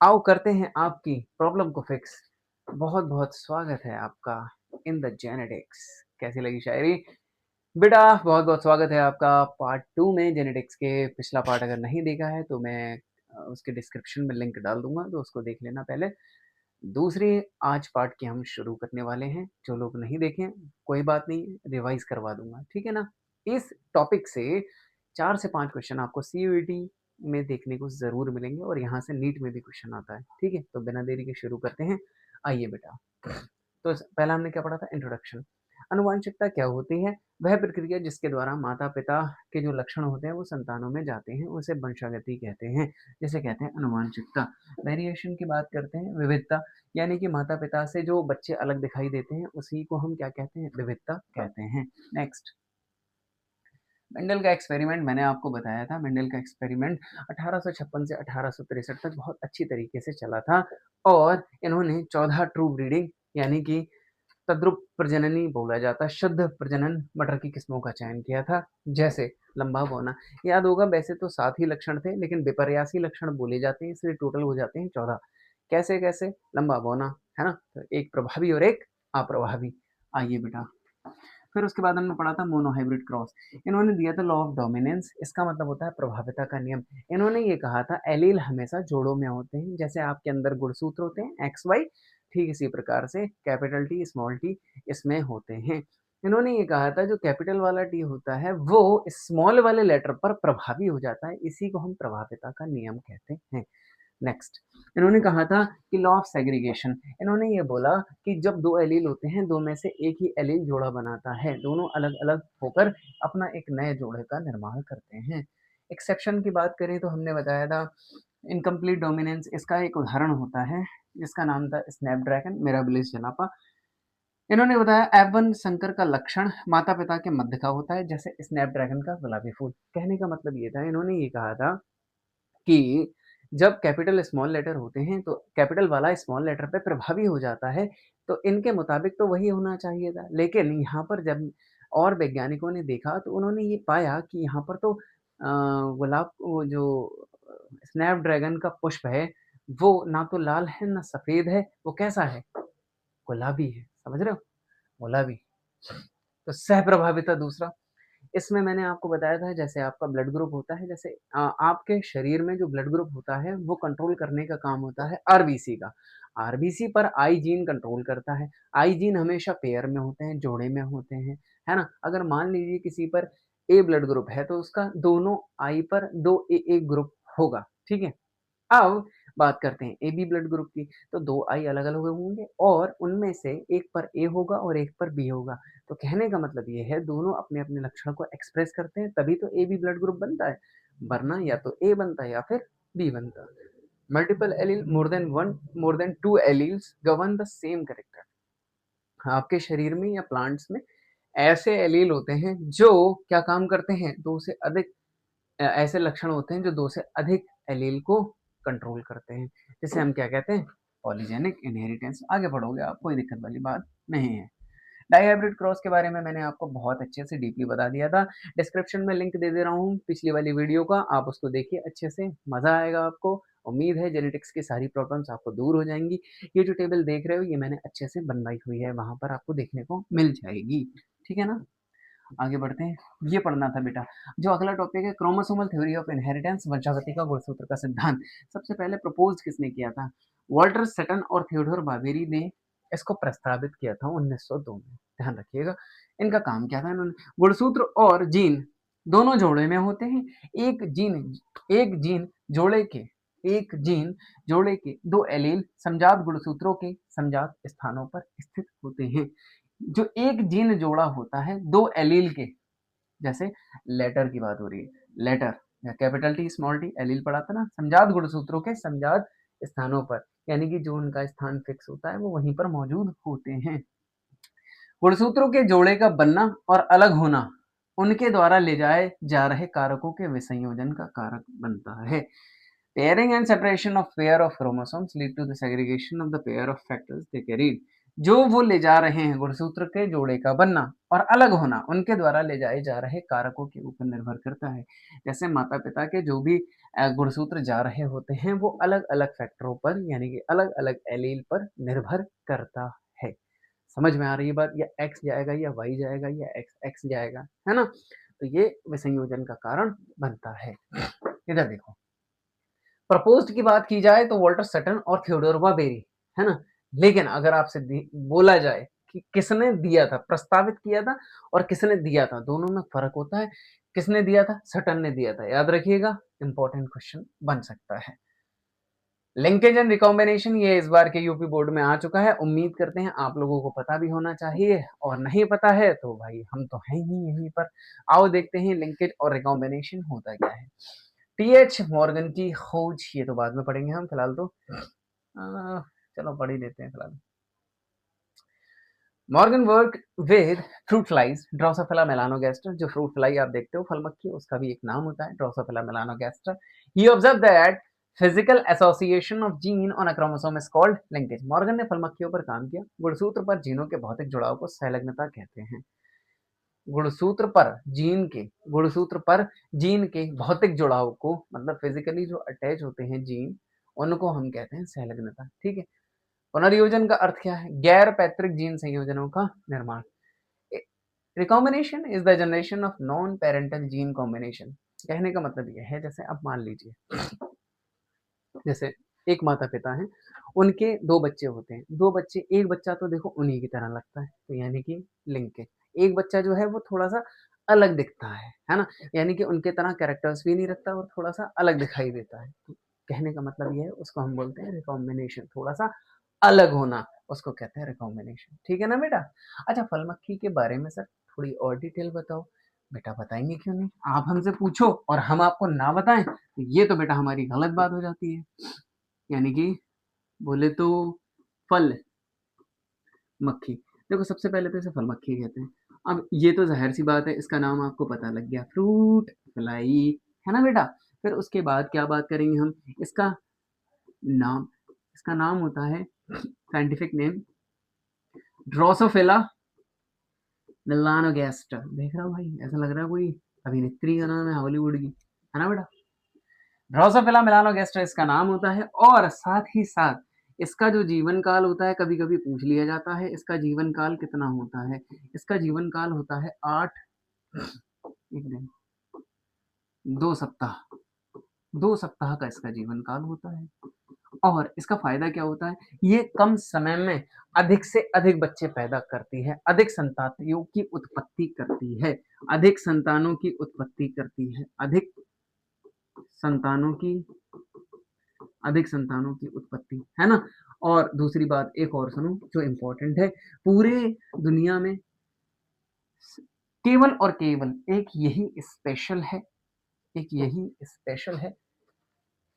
आओ करते हैं आपकी प्रॉब्लम को फिक्स। बहुत बहुत स्वागत है आपका इन द जेनेटिक्स। कैसी लगी शायरी बेटा? बहुत बहुत स्वागत है आपका पार्ट 2 में। जेनेटिक्स के पिछला पार्ट अगर नहीं देखा है तो मैं उसके डिस्क्रिप्शन में लिंक डाल दूंगा, तो उसको देख लेना पहले। दूसरी आज पार्ट की हम शुरू करने वाले हैं। जो लोग नहीं देखें कोई बात नहीं, रिवाइज करवा दूंगा, ठीक है ना। इस टॉपिक से 4 से 5 क्वेश्चन आपको सीयूईटी में देखने को जरूर मिलेंगे और यहाँ से नीट में भी क्वेश्चन आता है, ठीक है। तो बिना देरी के शुरू करते हैं। आइए बेटा, तो पहला हमने क्या पढ़ा था? इंट्रोडक्शन। आनुवांशिकता क्या होती है? वह प्रक्रिया जिसके द्वारा माता पिता के जो लक्षण होते हैं वो संतानों में जाते हैं, उसे वंशागति कहते हैं, जिसे कहते हैं आनुवांशिकता। वेरिएशन की बात करते हैं, विविधता, यानी कि माता पिता से जो बच्चे अलग दिखाई देते हैं उसी को हम क्या कहते हैं? विविधता कहते हैं। नेक्स्ट, मेंडल का एक्सपेरिमेंट। मैंने आपको बताया था मेंडल का एक्सपेरिमेंट 1856 से 1863 तक बहुत अच्छी तरीके से चला था, और इन्होंने 14 ट्रू ब्रीडिंग यानी कि तद्रुप प्रजननी बोला जाता है, शुद्ध प्रजनन मटर की किस्मों का चयन किया था। जैसे लंबा बौना, याद होगा वैसे तो 7 ही लक्षण थे, लेकिन विपर्यासी लक्षण बोले जाते हैं, इसलिए टोटल हो जाते हैं 14। कैसे कैसे? लंबा बौना है ना, तो एक प्रभावी और एक अप्रभावी। आइए बेटा, फिर उसके बाद हमने पढ़ा था मोनोहाइब्रिड क्रॉस। इन्होंने दिया था लॉ ऑफ डोमिनेंस, इसका मतलब होता है प्रभाविता का नियम। इन्होंने ये कहा था एलील हमेशा जोड़ों में होते हैं, जैसे आपके अंदर गुणसूत्र होते हैं एक्स वाई, ठीक इसी प्रकार से कैपिटल टी स्मॉल टी इसमें होते हैं। इन्होंने ये कहा था जो कैपिटल वाला टी होता है वो स्मॉल वाले लेटर पर प्रभावी हो जाता है, इसी को हम प्रभाविता का नियम कहते हैं। नेक्स्ट, इन्होंने कहा था कि लॉ ऑफ सेग्रीगेशन। इन्होंने ये बोला कि जब दो एलील होते हैं, दो में से एक ही एलील जोड़ा बनाता है, दोनों अलग अलग होकर अपना एक नए जोड़े का निर्माण करते हैं। एक्सेप्शन की बात करें तो हमने बताया था इनकम्प्लीट डोमिनेंस, इसका एक उदाहरण होता है जिसका नाम था स्नैपड्रैगन मिराबिलिस जलापा। इन्होंने बताया एवन शंकर का लक्षण माता पिता के मध्य का होता है, जैसे स्नैपड्रैगन का गुलाबी फूल। कहने का मतलब ये था, इन्होंने ये कहा था कि जब कैपिटल स्मॉल लेटर होते हैं तो कैपिटल वाला स्मॉल लेटर पे प्रभावी हो जाता है, तो इनके मुताबिक तो वही होना चाहिए था, लेकिन यहाँ पर जब और वैज्ञानिकों ने देखा तो उन्होंने ये पाया कि यहाँ पर तो गुलाब वो जो स्नैपड्रैगन का पुष्प है वो ना तो लाल है ना सफेद है, वो कैसा है? गुलाबी है, समझ रहे हो? गुलाबी। तो सह प्रभाविता दूसरा, इसमें मैंने आपको बताया था जैसे आपका ब्लड ग्रुप होता है, जैसे आपके शरीर में जो ब्लड ग्रुप होता है वो कंट्रोल करने का काम होता है आरबीसी का। आरबीसी पर आई जीन कंट्रोल करता है। आई जीन हमेशा पेयर में होते हैं, जोड़े में होते हैं, है ना। अगर मान लीजिए किसी पर ए ब्लड ग्रुप है तो उसका दोनों आई पर दो ए ग्रुप होगा, ठीक है। अब बात करते हैं ए बी ब्लड ग्रुप की, तो दो आई अलग अलग होंगे और उनमें से एक पर ए होगा और एक पर बी होगा। तो कहने का मतलब ये है दोनों अपने अपने लक्षण को एक्सप्रेस करते हैं, तभी तो ए बी ब्लड ग्रुप बनता है, वरना या तो ए बनता है या फिर बी बनता। Multiple allele, more than two alleles govern the same character. आपके शरीर में या प्लांट्स में ऐसे एलील होते हैं जो क्या काम करते हैं? दो से अधिक ऐसे लक्षण होते हैं जो दो से अधिक एलील को कंट्रोल करते हैं, जिसे हम क्या कहते हैं? Polygenic inheritance. आगे बढ़ोगे आप, कोई दिक्कत वाली बात नहीं है। डाइहाइब्रिड क्रॉस के बारे में मैंने आपको बहुत अच्छे से डीपली बता दिया था, डिस्क्रिप्शन में लिंक दे दे रहा हूँ पिछली वाली वीडियो का, आप उसको देखिए अच्छे से, मजा आएगा आपको। उम्मीद है जेनेटिक्स की सारी प्रॉब्लम्स आपको दूर हो जाएंगी। ये जो टेबल देख रहे हो ये मैंने अच्छे से बनवाई हुई है, वहां पर आपको देखने को मिल जाएगी, ठीक है ना। आगे बढ़ते हैं, ये पढ़ना था बेटा। जो अगला टॉपिक है क्रोमोसोमल थ्योरी ऑफ इनहेरिटेंस, वंशागति का गुणसूत्र का सिद्धांत। सबसे पहले प्रपोज किसने किया था? वॉल्टर सटन और थियोडोर बाबेरी ने इसको प्रस्तावित किया था 1902 में, ध्यान रखिएगा। इनका काम क्या था? इन्होंने गुणसूत्र और जीन दोनों जोड़े में होते हैं। एक जीन जोड़े के एक जीन जोड़े के दो एलील समजात गुणसूत्रों के समजात स्थानों पर स्थित होते हैं। जो एक जीन जोड़ा होता है दो एलील के, जैसे लेटर की बात हो रही है, लेटर या capital T small T, allele पढ़ा था ना, समजात गुणसूत्रों के समजात स्थानों पर, यानी कि जो उनका स्थान फिक्स होता है वो वहीं पर मौजूद होते हैं। गुणसूत्रों के जोड़े का बनना और अलग होना उनके द्वारा ले जाए जा रहे कारकों के विसंयोजन का कारक बनता है। Pairing and separation of pair of chromosomes lead to the segregation of the pair of factors they carried. जो वो ले जा रहे हैं गुणसूत्र के जोड़े का बनना और अलग होना उनके द्वारा ले जाए जा रहे कारकों के ऊपर निर्भर करता है। जैसे माता पिता के जो भी गुणसूत्र जा रहे होते हैं वो अलग अलग फैक्टरों पर यानी कि अलग अलग एलील पर निर्भर करता है। समझ में आ रही है बात? या एक्स जाएगा या वाई जाएगा या एक्स एक्स जाएगा, है ना? तो ये विसंयोजन का कारण बनता है। इधर देखो, प्रपोज्ड की बात की जाए तो वॉल्टर सटन और थियोडोरवा बेरी, है ना? लेकिन अगर आपसे बोला जाए कि किसने दिया था, प्रस्तावित किया था और किसने दिया था, दोनों में फर्क होता है। किसने दिया था? सटन ने दिया था, याद रखिएगा, इंपॉर्टेंट क्वेश्चन बन सकता है। लिंकेज एंड रिकॉम्बिनेशन ये इस बार के यूपी बोर्ड में आ चुका है, उम्मीद करते हैं आप लोगों को पता भी होना चाहिए, और नहीं पता है तो भाई हम तो हैं ही यहीं पर। आओ देखते हैं लिंकेज और रिकॉम्बिनेशन होता क्या है। टीएच मॉर्गन की खोज, ये तो बाद में पढ़ेंगे हम, फिलहाल तो चलो पढ़ ही लेते हैं फिलहाल। Morgan work with fruit flies, Drosophila melanogaster. जो फ्रूट फ्लाई आप देखते हो, फल मक्खी, उसका भी एक नाम होता है Drosophila melanogaster. He observe that physical association of gene on a chromosome is called linkage. Morgan ने फल मक्खियों पर काम किया। गुणसूत्र पर जीनों के भौतिक जुड़ाव को संलग्नता कहते हैं। गुणसूत्र पर जीन के भौतिक जुड़ाव को, मतलब फिजिकली जो अटैच होते हैं जीन, उनको हम कहते हैं संलग्नता। ठीक है। पुनर्योजन का अर्थ क्या है? गैर पैतृक जीन संयोजनों का निर्माण। Recombination is the generation of non parental gene combination. कहने का मतलब यह है, जैसे अब मान लीजिए, जैसे एक माता पिता हैं, उनके दो बच्चे होते हैं, दो बच्चे, एक बच्चा तो देखो उन्हीं की तरह लगता है, तो यानी कि लिंकेज। एक बच्चा जो है वो थोड़ा सा अलग दिखता है ना, यानी कि उनके तरह कैरेक्टर्स भी नहीं रखता और थोड़ा सा अलग दिखाई देता है। तो कहने का मतलब ये है, उसको हम बोलते हैं रिकॉम्बिनेशन, थोड़ा सा अलग होना, उसको कहते हैं रिकॉम्बिनेशन। ठीक है ना बेटा? अच्छा, फल मक्खी के बारे में सर थोड़ी और डिटेल बताओ। बेटा बताएंगे क्यों नहीं, आप हमसे पूछो और हम आपको ना बताएं तो ये तो बेटा हमारी गलत बात हो जाती है। यानी कि बोले तो फल मक्खी, देखो सबसे पहले तो इसे फल मक्खी कहते हैं। अब ये तो जाहिर सी बात है, इसका नाम आपको पता लग गया, फ्रूट फ्लाई, है ना बेटा? फिर उसके बाद क्या बात करेंगे हम, इसका नाम, इसका नाम होता है साइंटिफिक नेम ड्रोसोफिला मेलानोगास्टर। देख रहा हूँ भाई, ऐसा लग रहा है कोई अभिनेत्री का नाम है हॉलीवुड की, है ना बेटा? ड्रोसोफिला मेलानोगास्टर इसका नाम होता है, और साथ ही साथ इसका जो जीवन काल होता है, कभी कभी पूछ लिया जाता है इसका जीवन काल कितना होता है। इसका जीवन काल होता है 2 सप्ताह, 2 सप्ताह का इसका जीवन काल होता है। और इसका फायदा क्या होता है? ये कम समय में अधिक से अधिक बच्चे पैदा करती है, अधिक संतानों की उत्पत्ति करती है, अधिक संतानों की उत्पत्ति करती है, संतानों की अधिक संतानों की उत्पत्ति, है ना? और दूसरी बात एक और सुनो जो इंपॉर्टेंट है, पूरे दुनिया में केवल और केवल एक यही स्पेशल है, एक यही स्पेशल है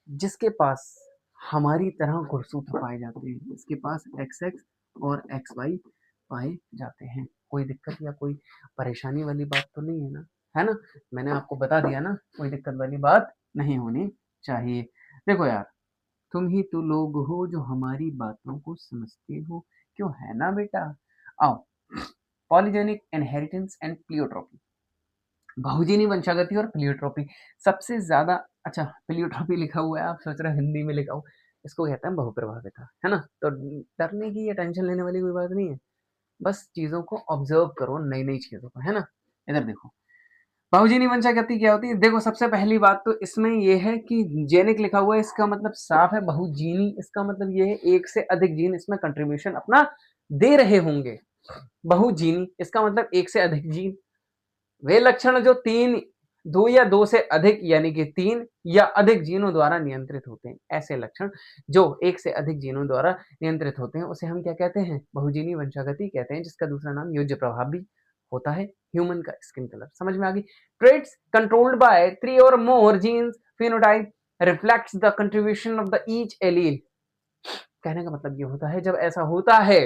जिसके पास हमारी तरह गुणसूत्र पाए जाते हैं। इसके पास एक्स एक्स और एक्स वाई पाए जाते हैं। कोई दिक्कत या कोई परेशानी वाली बात तो नहीं है ना, है ना? मैंने आपको बता दिया ना, कोई दिक्कत वाली बात नहीं होनी चाहिए। देखो यार, तुम ही तो लोग हो जो हमारी बातों को समझते हो, क्यों, है ना बेटा? आओ, पॉलीजेनिक इनहेरिटेंस एंड प्लियोट्रॉपी, बहुजीनी वंशागति और प्लियोट्रॉपी। सबसे ज्यादा, अच्छा प्लियोट्रॉपी लिखा हुआ है, आप सोच रहे हो हिंदी में लिखा हो, इसको कहते हैं बहुप्रभाविता, है ना? तो डरने की या टेंशन लेने वाली कोई बात नहीं है, बस चीजों को ऑब्जर्व करो, नई नई चीजों को, है ना? इधर देखो, बहुजीनी वंशागति क्या होती है? देखो सबसे पहली बात तो इसमें यह है कि जेनिक लिखा हुआ है, इसका मतलब साफ है। बहुजीनी इसका मतलब यह है एक से अधिक जीन इसमें कंट्रीब्यूशन अपना दे रहे होंगे। बहुजीनी इसका मतलब एक से अधिक जीन, वे लक्षण जो दो या दो से अधिक यानी कि तीन या अधिक जीनों द्वारा नियंत्रित होते हैं, ऐसे लक्षण जो एक से अधिक जीनों द्वारा नियंत्रित होते हैं उसे हम क्या कहते हैं? बहुजीनी वंशागति कहते हैं, जिसका दूसरा नाम योज्य प्रभाव भी होता है। ह्यूमन का स्किन कलर समझ में आ गई। ट्रेट्स कंट्रोल्ड बाय 3 और more genes phenotype reflects the contribution of the each allele. कहने का मतलब ये होता है, जब ऐसा होता है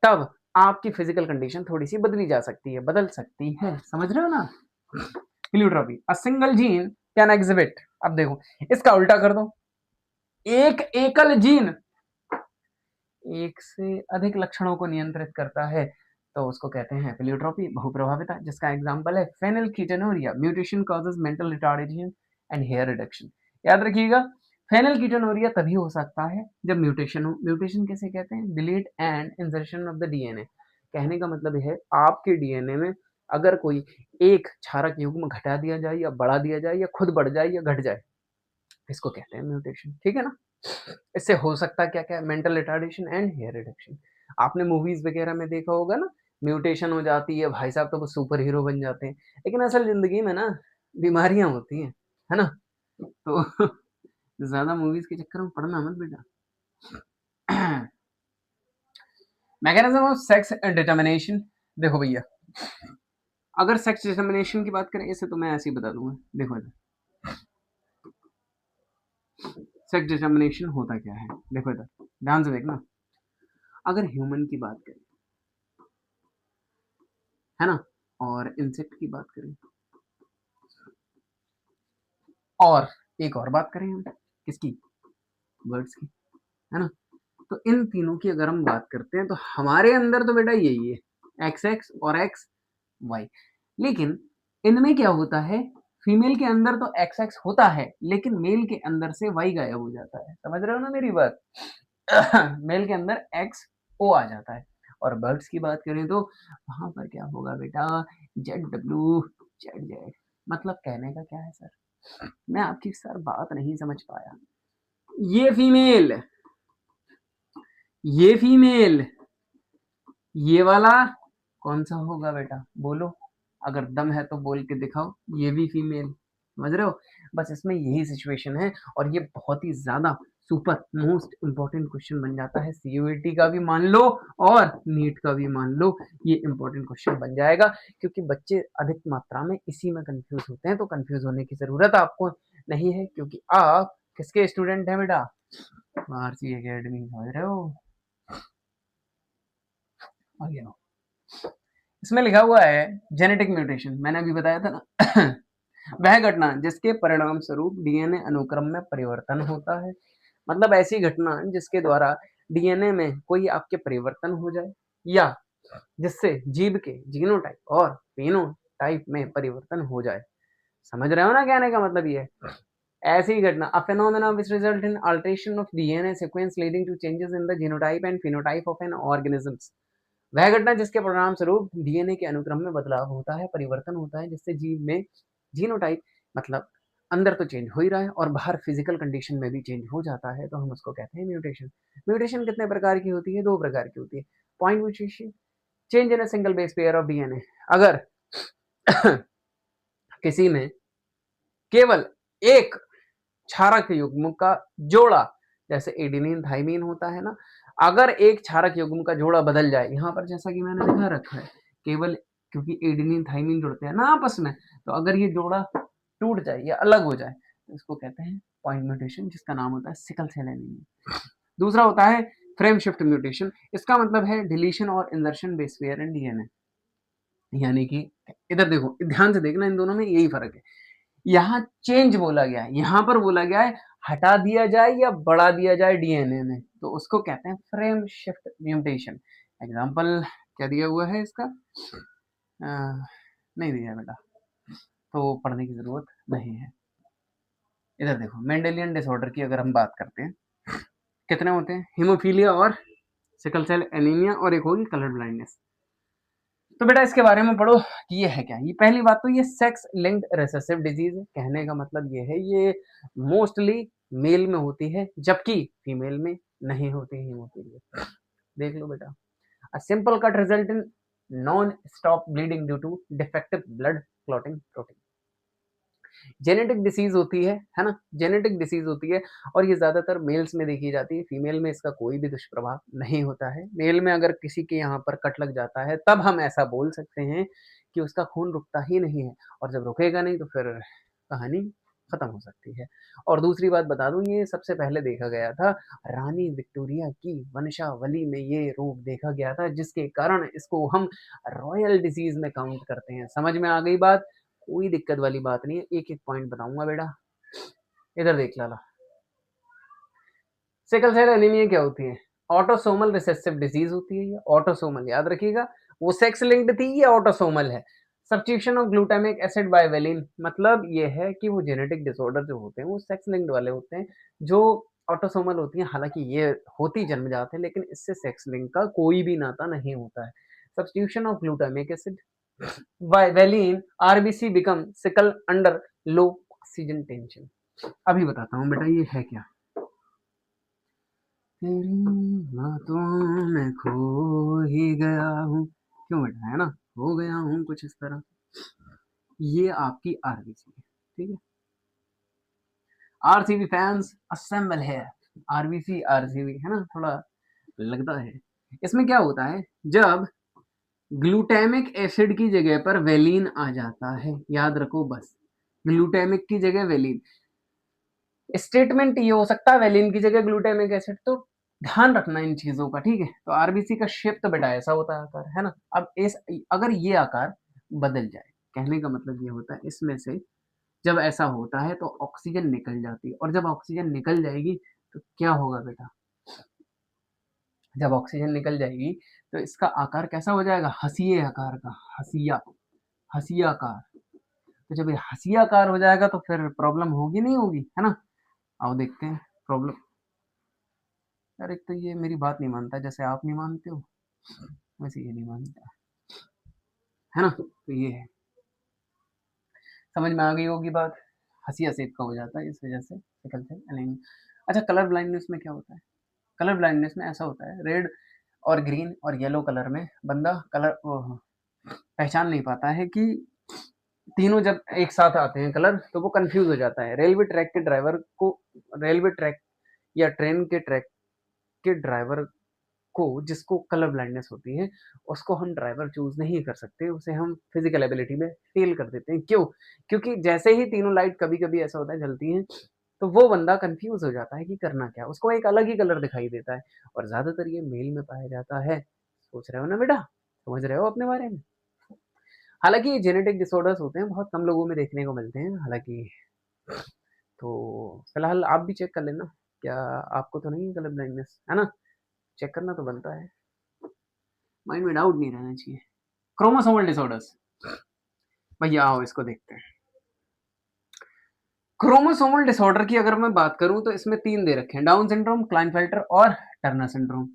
तब आपकी फिजिकल कंडीशन थोड़ी सी बदली जा सकती है, बदल सकती है, समझ रहे हो ना? Pleiotropy, a single gene can exhibit, अब देखो इसका उल्टा कर दो, एक एकल जीन एक से अधिक लक्षणों को नियंत्रित करता है, तो उसको कहते हैं प्लियोट्रॉपी, बहुप्रभाविता। जिसका एग्जांपल है phenylketonuria, mutation causes mental retardation and hair reduction. याद रखिएगा, फेनिलकीटोनुरिया तभी हो सकता है जब म्यूटेशन हो। म्यूटेशन कैसे कहते हैं? Delete and insertion of the DNA. कहने का मतलब है आपके डीएनए में अगर कोई एक क्षारक युग्म घटा दिया जाए या बढ़ा दिया जाए या खुद बढ़ जाए या घट जाए, इसको कहते हैं म्यूटेशन। ठीक है ना? इससे हो सकता क्या क्या? Mental retardation and hair reduction. आपने मूवीज वगैरह में देखा होगा ना, म्यूटेशन हो जाती है भाई साहब तो वो सुपर हीरो बन जाते हैं, लेकिन असल जिंदगी में ना बीमारियां होती हैं, है ना? तो ज्यादा मूवीज के चक्कर में पड़ना मत बेटा। Mechanism of sex determination. देखो भैया, अगर सेक्स डिटर्मिनेशन की बात करें इसे तो मैं ऐसे ही बता दूंगा। देखो सेक्स डिटर्मिनेशन होता क्या है, देखो इधर ध्यान से देखना। अगर ह्यूमन की बात करें, है ना, और इंसेक्ट की बात करें, और एक और बात करें हम किसकी? बर्ड्स की, है ना? तो इन तीनों की अगर हम बात करते हैं तो हमारे अंदर तो बेटा यही है, एक्स एक्स और एक्स वाई। लेकिन इनमें क्या होता है, फीमेल के अंदर तो एक्स एक्स होता है लेकिन मेल के अंदर से वाई गायब हो जाता है। समझ रहे हो ना मेरी बात? मेल के अंदर एक्स ओ आ जाता है। और बर्ड्स की बात करें तो वहां पर क्या होगा बेटा? Z W Z Z. मतलब कहने का क्या है सर, मैं आपकी सर बात नहीं समझ पाया। ये फीमेल, ये फीमेल, ये वाला कौन सा होगा बेटा? बोलो, अगर दम है तो बोल के दिखाओ। ये भी फीमेल। समझ रहे हो? बस इसमें यही सिचुएशन है और ये बहुत ही ज्यादा सुपर मोस्ट इंपॉर्टेंट क्वेश्चन बन जाता है। सीयूईटी का भी मान लो और नीट का भी मान लो, ये इंपॉर्टेंट क्वेश्चन बन जाएगा, क्योंकि बच्चे अधिक मात्रा में इसी में कंफ्यूज होते हैं। तो कंफ्यूज होने की जरूरत आपको नहीं है, क्योंकि आप किसके स्टूडेंट हैं बेटा? RC academy. समझ रहे हो? आगे आओ। इसमें लिखा हुआ है जेनेटिक म्यूटेशन, मैंने अभी बताया था ना। वह घटना जिसके परिणाम स्वरूप डीएनए अनुक्रम में परिवर्तन होता है। मतलब ऐसी घटना जिसके द्वारा डीएनए में कोई आपके परिवर्तन हो जाए या जिससे जीव के जीनोटाइप और फेनोटाइप में परिवर्तन हो जाए। समझ रहे हो ना कहने का मतलब? ये ऐसी घटना, a phenomena which result in alteration of DNA sequence leading to changes in the genotype and phenotype of an organism। वह घटना जिसके परिणाम स्वरूप डीएनए के अनुक्रम में बदलाव होता है, परिवर्तन होता है, जिससे जीव में जीनोटाइप, मतलब अंदर तो चेंज हो ही रहा है और बाहर फिजिकल कंडीशन में भी चेंज हो जाता है, तो हम उसको कहते हैं म्यूटेशन। म्यूटेशन कितने प्रकार की होती है? दो प्रकार की होती है। Point mutation, change in a single base pair of DNA. अगर किसी में केवल एक क्षारक युग्म का जोड़ा, जैसे एडेनिन थाइमिन होता है ना, अगर एक क्षारक युग्म का जोड़ा बदल जाए, यहाँ पर जैसा कि मैंने लिखा रखा है, केवल क्योंकि एडेनिन थाइमिन जुड़ते हैं ना आपस में, तो अगर ये जोड़ा टूट जाए या अलग हो जाए तो इसको कहते हैं पॉइंट म्यूटेशन, जिसका नाम होता है सिकल सेल एनीमिया। दूसरा होता है फ्रेम शिफ्ट म्यूटेशन। इसका मतलब है डिलीशन और insertion base pair in DNA. यानी कि इधर देखो, ध्यान से देखना, इन दोनों में यही फर्क है। यहाँ चेंज बोला गया है, यहाँ पर बोला गया है हटा दिया जाए या बढ़ा दिया जाए डीएनए में, तो उसको कहते हैं फ्रेम शिफ्ट म्यूटेशन। एग्जांपल क्या दिया हुआ है इसका? नहीं दिया बेटा, तो पढ़ने की जरूरत नहीं है। इधर देखो, मेंडेलियन डिसऑर्डर की अगर हम बात करते हैं, कितने होते हैं? हीमोफीलिया और सिकल सेल एनीमिया, और एक होगी कलर ब्लाइंडनेस। तो बेटा इसके बारे में पढ़ो कि ये है क्या। ये पहली बात तो ये सेक्स लिंक्ड रिसेसिव डिजीज है। कहने का मतलब ये है ये मोस्टली मेल में होती है जबकि फीमेल में नहीं होती हीमोफीलिया। देख लो बेटा, a simple cut result in non stop bleeding due to defective blood clotting protein. Genetic disease होती है ना, जेनेटिक डिसीज होती है और ये ज्यादातर मेल्स में देखी जाती है। फीमेल में इसका कोई भी दुष्प्रभाव नहीं होता है। मेल में अगर किसी के यहाँ पर कट लग जाता है तब हम ऐसा बोल सकते हैं कि उसका खून रुकता ही नहीं है, और जब रुकेगा नहीं तो फिर कहानी खत्म हो सकती है। और दूसरी बात बता दूं, ये सबसे पहले देखा गया था रानी विक्टोरिया की वंशावली में, ये रोग देखा गया था, जिसके कारण इसको हम रॉयल डिजीज में काउंट करते हैं। समझ में आ गई बात? कोई दिक्कत वाली बात नहीं है, एक एक पॉइंट बताऊंगा बेटा। इधर देख लाला, सिकल सेल एनीमिया क्या होती है? ऑटोसोमल रिसेसिव डिजीज होती है। ये ऑटोसोमल याद रखिएगा, वो सेक्स लिंक्ड थी, ये ऑटोसोमल है। Substitution of glutamic acid by valine, मतलब ये है कि वो जेनेटिक डिसऑर्डर जो होते हैं वो सेक्स लिंक्ड वाले होते हैं, जो ऑटोसोमल होती हैं। हालांकि ये होती जन्मजात है, लेकिन इससे सेक्स लिंक का कोई भी नाता नहीं होता है। Substitution of glutamic acid by valine, RBC become sickle under low oxygen tension. अभी बताता हूँ बेटा ये है क्या। तेरी बातों में खो ही गया हूँ, क्यों बेटा, है ना, हो गया हूँ कुछ इस तरह। ये आपकी आरबीसी है, ठीक है। आरसीबी फैंस असेंबल है। आरबीसी आरसीबी है ना, थोड़ा लगता है। इसमें क्या होता है, जब ग्लूटामिक एसिड की जगह पर वेलिन आ जाता है, याद रखो बस, ग्लूटामिक की जगह वेलिन। स्टेटमेंट ये हो सकता है वेलिन की जगह ग्लूटामिक एसिड, तो ध्यान रखना इन चीजों का, ठीक है। तो आरबीसी का शेप तो बेटा ऐसा होता है आकार, है ना। अब इस अगर ये आकार बदल जाए, कहने का मतलब ये होता है इसमें से जब ऐसा होता है तो ऑक्सीजन निकल जाती है, और जब ऑक्सीजन निकल जाएगी तो क्या होगा बेटा, जब ऑक्सीजन निकल जाएगी तो इसका आकार कैसा हो जाएगा, हसीए आकार का, हसिया, हसिया आकार। तो जब ये हसिया आकार हो जाएगा तो फिर प्रॉब्लम होगी नहीं होगी, है ना। आओ देखते हैं प्रॉब्लम। यार एक तो ये मेरी बात नहीं मानता, जैसे आप नहीं मानते हो वैसे ये नहीं मानता, है ना। तो ये है, समझ में आ गई होगी बात। हंसी सेब का हो जाता है इस वजह से, सिकल सेल एनीमिया। अच्छा, कलर ब्लाइंडनेस में क्या होता है, कलर ब्लाइंडनेस में ऐसा होता है, रेड और ग्रीन और येलो कलर में बंदा कलर पहचान नहीं पाता है कि तीनों जब एक साथ आते हैं कलर, तो वो कंफ्यूज हो जाता है। रेलवे ट्रैक के ड्राइवर को, रेलवे ट्रैक या ट्रेन के ट्रैक के ड्राइवर को, जिसको कलर ब्लाइंडनेस होती है, उसको हम ड्राइवर चूज नहीं कर सकते, उसे हम फिजिकल एबिलिटी में फेल कर देते हैं। क्यों? क्योंकि जैसे ही तीनों लाइट कभी कभी ऐसा होता है जलती हैं, तो वो बंदा कंफ्यूज हो जाता है कि करना क्या, उसको एक अलग ही कलर दिखाई देता है। और ज्यादातर ये मेल में पाया जाता है, सोच रहे हो ना बेटा, समझ रहे हो अपने बारे में। हालांकि ये जेनेटिक डिसऑर्डर्स होते हैं, बहुत कम लोगों में देखने को मिलते हैं हालांकि। तो फिलहाल आप भी चेक कर लेना, क्या आपको तो नहीं है कलर ब्लाइंडनेस, है ना। चेक करना तो बनता है, माइंड में डाउट नहीं रहना चाहिए। क्रोमोसोमल डिसऑर्डर्स, भैया आओ इसको देखते हैं। क्रोमोसोमल डिसऑर्डर की अगर मैं बात करूं तो इसमें तीन दे रखे हैं, डाउन सिंड्रोम, क्लाइनफेल्टर और टर्नर सिंड्रोम।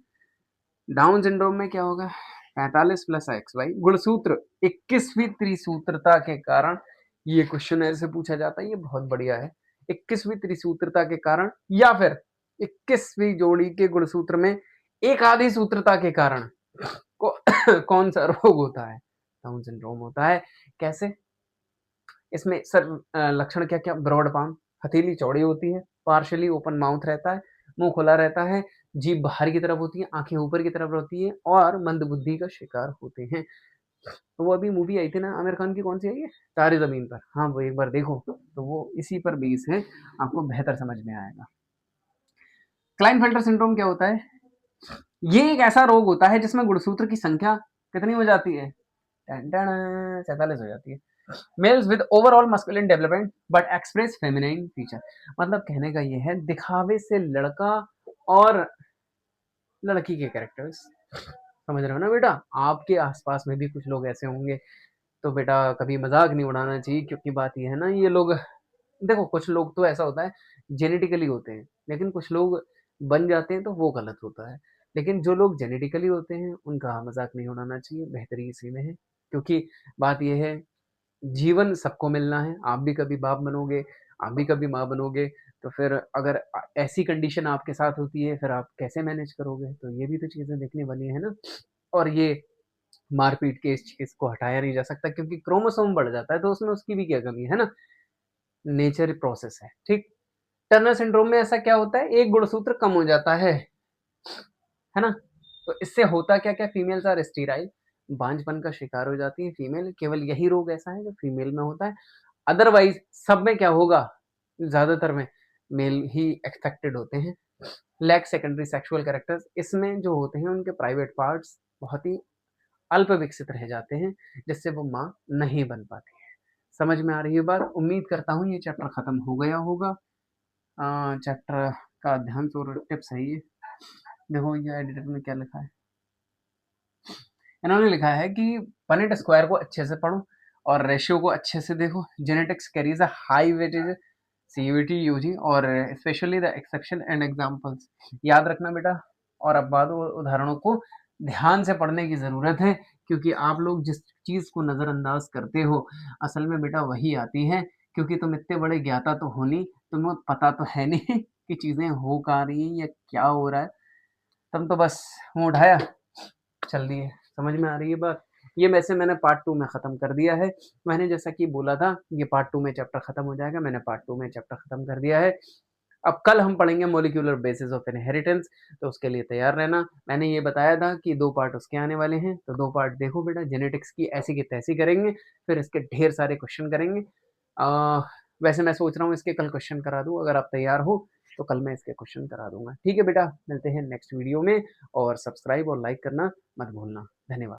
डाउन सिंड्रोम में क्या होगा, 45 प्लस एक्स वाई गुणसूत्र 21वीं त्रिसूत्रता के कारण, ये क्वेश्चन ऐसे पूछा जाता है, ये बहुत बढ़िया है। 21वीं त्रिसूत्रता के कारण, या फिर 21वीं जोड़ी के गुणसूत्र में एक आधी सूत्रता के कारण को कौन सा रोग होता है, डाउन सिंड्रोम होता है। कैसे, इसमें सर लक्षण क्या क्या, ब्रॉड पाम, हथेली चौड़ी होती है, पार्शियली ओपन माउथ रहता है, मुंह खुला रहता है, जीभ बाहर की तरफ होती है, आंखें ऊपर की तरफ होती है, और मंदबुद्धि का शिकार होते हैं। तो वो अभी मूवी आई थी ना आमिर खान की, कौन सी आई है, तारे जमीन पर, हाँ वो एक बार देखो, तो वो इसी पर बेस है, आपको बेहतर समझ में आएगा। क्लाइनफेल्टर सिंड्रोम क्या होता है, ये एक ऐसा रोग होता है जिसमें गुणसूत्र की संख्या कितनी हो जाती है, 47 हो जाती है। Males with overall masculine development but express feminine feature, मतलब कहने का ये है, दिखावे से लड़का और लड़की के कैरेक्टर्स, समझ रहे हो ना बेटा। आपके आसपास में भी कुछ लोग ऐसे होंगे, तो बेटा कभी मजाक नहीं उड़ाना चाहिए, क्योंकि बात ये है ना, ये लोग देखो, कुछ लोग तो ऐसा होता है जेनेटिकली होते हैं, लेकिन कुछ लोग बन जाते हैं तो वो गलत होता है। लेकिन जो लोग जेनेटिकली होते हैं उनका मजाक नहीं उड़ाना चाहिए, बेहतरी इसी में है। क्योंकि बात यह है, जीवन सबको मिलना है, आप भी कभी बाप बनोगे, आप भी कभी माँ बनोगे, तो फिर अगर ऐसी कंडीशन आपके साथ होती है, फिर आप कैसे मैनेज करोगे, तो ये भी तो चीजें देखने वाली है ना। और ये मारपीट के इस चीज को हटाया नहीं जा सकता, क्योंकि क्रोमोसोम बढ़ जाता है तो उसमें उसकी भी क्या कमी है ना, नेचर प्रोसेस है, ठीक। टर्नर सिंड्रोम में ऐसा क्या होता है, एक गुणसूत्र कम हो जाता है ना। तो इससे होता क्या क्या, फीमेल्स आर स्टीराइल, बांझपन का शिकार हो जाती है फीमेल, केवल यही रोग ऐसा है जो फीमेल में होता है, अदरवाइज सब में क्या होगा, ज्यादातर में मेल ही एक्सपेक्टेड होते हैं। लैक सेकेंडरी सेक्सुअल कैरेक्टर्स, इसमें जो होते हैं उनके प्राइवेट पार्ट्स बहुत ही अल्प विकसित रह जाते हैं, जिससे वो माँ नहीं बन पाती है। समझ में आ रही है बात, उम्मीद करता हूँ ये चैप्टर खत्म हो गया होगा। चैप्टर का अध्ययन और टिप्स है ये, देखो ये एडिटर ने क्या लिखा है, इन्होंने लिखा है कि पनेट स्क्वायर को अच्छे से पढ़ो, और रेशियो को अच्छे से देखो। Genetics carries a high weightage CUET UG और specially the exception and examples. याद रखना बेटा, और अब बाद उदाहरणों को ध्यान से पढ़ने की ज़रूरत है, क्योंकि आप लोग जिस चीज़ को नज़रअंदाज करते हो असल में बेटा वही आती है, क्योंकि तुम इतने बड़े ज्ञाता तो हो नहीं, तुम्हें पता तो है नहीं कि चीज़ें हो कहाँ रही हैं या क्या हो रहा है। तुम तो बस मुँह उठाया चल दिए। समझ में आ रही है बात? ये वैसे मैंने पार्ट 2 में ख़त्म कर दिया है। मैंने जैसा कि बोला था ये पार्ट 2 में चैप्टर ख़त्म हो जाएगा, मैंने पार्ट 2 में चैप्टर ख़त्म कर दिया है। अब कल हम पढ़ेंगे मॉलिक्यूलर बेसिस ऑफ इनहेरिटेंस, तो उसके लिए तैयार रहना। मैंने ये बताया था कि 2 पार्ट उसके आने वाले हैं, तो 2 पार्ट देखो बेटा। जेनेटिक्स की ऐसी की तैसी करेंगे, फिर इसके ढेर सारे क्वेश्चन करेंगे। वैसे मैं सोच रहा हूँ इसके कल क्वेश्चन करा दूँ, अगर आप तैयार हो तो कल मैं इसके क्वेश्चन करा दूँगा। ठीक है बेटा, मिलते हैं नेक्स्ट वीडियो में, और सब्सक्राइब और लाइक करना मत भूलना। धन्यवाद।